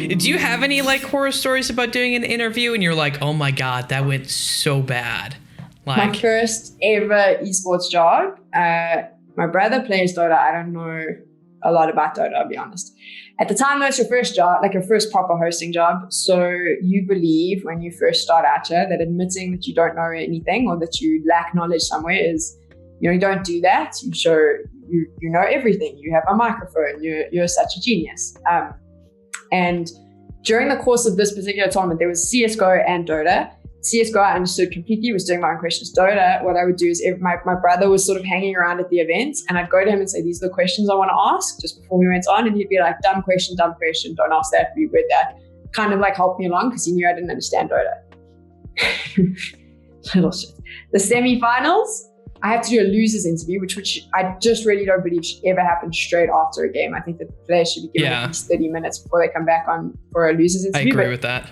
Do you have any like horror stories about doing an interview and you're like, oh my God, that went so bad? My first ever esports job, my brother plays Dota. I don't know a lot about Dota, I'll be honest. At the time, that's your first job, like your first proper hosting job. So you believe when you first start out here that admitting that you don't know anything or that you lack knowledge somewhere is, you don't do that. You show you know everything. You have a microphone. You're such a genius. And during the course of this particular tournament, there was CSGO and Dota. CSGO I understood completely, was doing my own questions. Dota, what I would do is my brother was sort of hanging around at the event and I'd go to him and say, these are the questions I want to ask just before we went on. And he'd be like, dumb question, don't ask that, reword that. Kind of like help me along because he knew I didn't understand Dota. Little shit. The semi-finals, I have to do a loser's interview, which I just really don't believe should ever happen straight after a game. I think that the players should be given at least 30 minutes before they come back on for a loser's interview. I agree with that.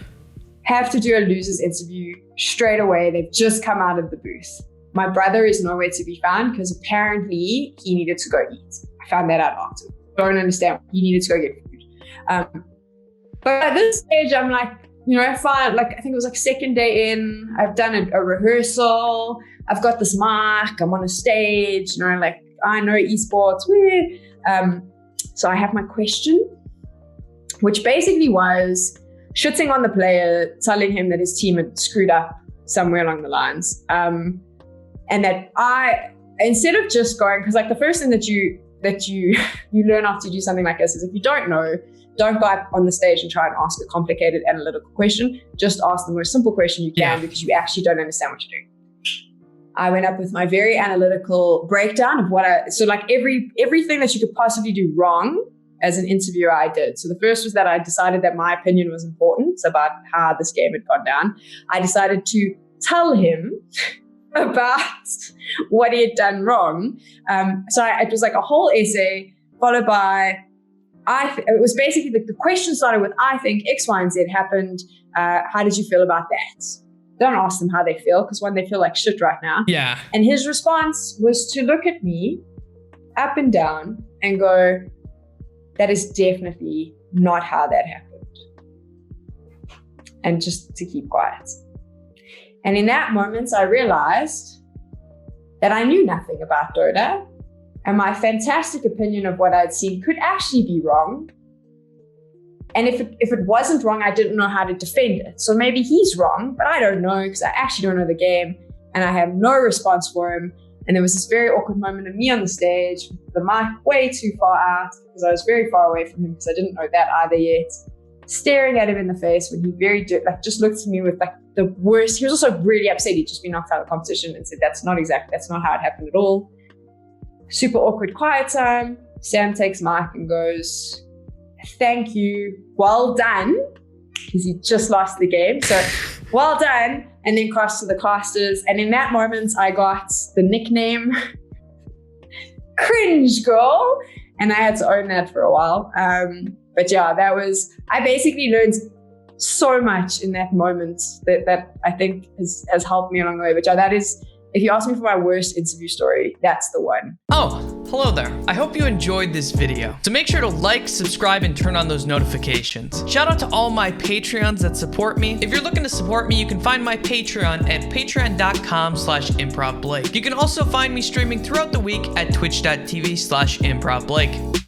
Have to do a loser's interview straight away. They've just come out of the booth. My brother is nowhere to be found because apparently he needed to go eat. I found that out after. Don't understand. He needed to go get food. But at this stage, I'm like, fine. Like I think it was like second day in. I've done a rehearsal. I've got this mic. I'm on a stage. Like I know esports. So I have my question, which basically was shitting on the player, telling him that his team had screwed up somewhere along the lines. And that instead of just going, because like the first thing that you learn after you do something like this is if you don't know, don't go up on the stage and try and ask a complicated analytical question. Just ask the most simple question you can because you actually don't understand what you're doing. I went up with my very analytical breakdown of so like everything that you could possibly do wrong as an interviewer I did. So the first was that I decided that my opinion was important about how this game had gone down. I decided to tell him about what he had done wrong. It was like a whole essay followed by, it was basically the question started with, I think X, Y, and Z happened. How did you feel about that? Don't ask them how they feel because they feel like shit right now. Yeah. And his response was to look at me up and down and go, that is definitely not how that happened. And just to keep quiet. And in that moment, I realized that I knew nothing about Dota and my fantastic opinion of what I'd seen could actually be wrong. And if it wasn't wrong, I didn't know how to defend it. So maybe he's wrong, but I don't know because I actually don't know the game and I have no response for him. And there was this very awkward moment of me on the stage with the mic way too far out because I was very far away from him because I didn't know that either yet. Staring at him in the face when he just looked at me with like the worst. He was also really upset. He'd just been knocked out of the competition and said, that's not how it happened at all. Super awkward, quiet time. Sam takes mic and goes, thank you, well done, because he just lost the game. So well done. And then crossed to the casters. And in that moment, I got the nickname Cringe Girl. And I had to own that for a while. But yeah, I basically learned so much in that moment that I think has helped me along the way. But yeah, that is, if you ask me for my worst interview story, that's the one. Oh, hello there. I hope you enjoyed this video. So make sure to like, subscribe, and turn on those notifications. Shout out to all my Patreons that support me. If you're looking to support me, you can find my Patreon at patreon.com/improvblake. You can also find me streaming throughout the week at twitch.tv/improvblake.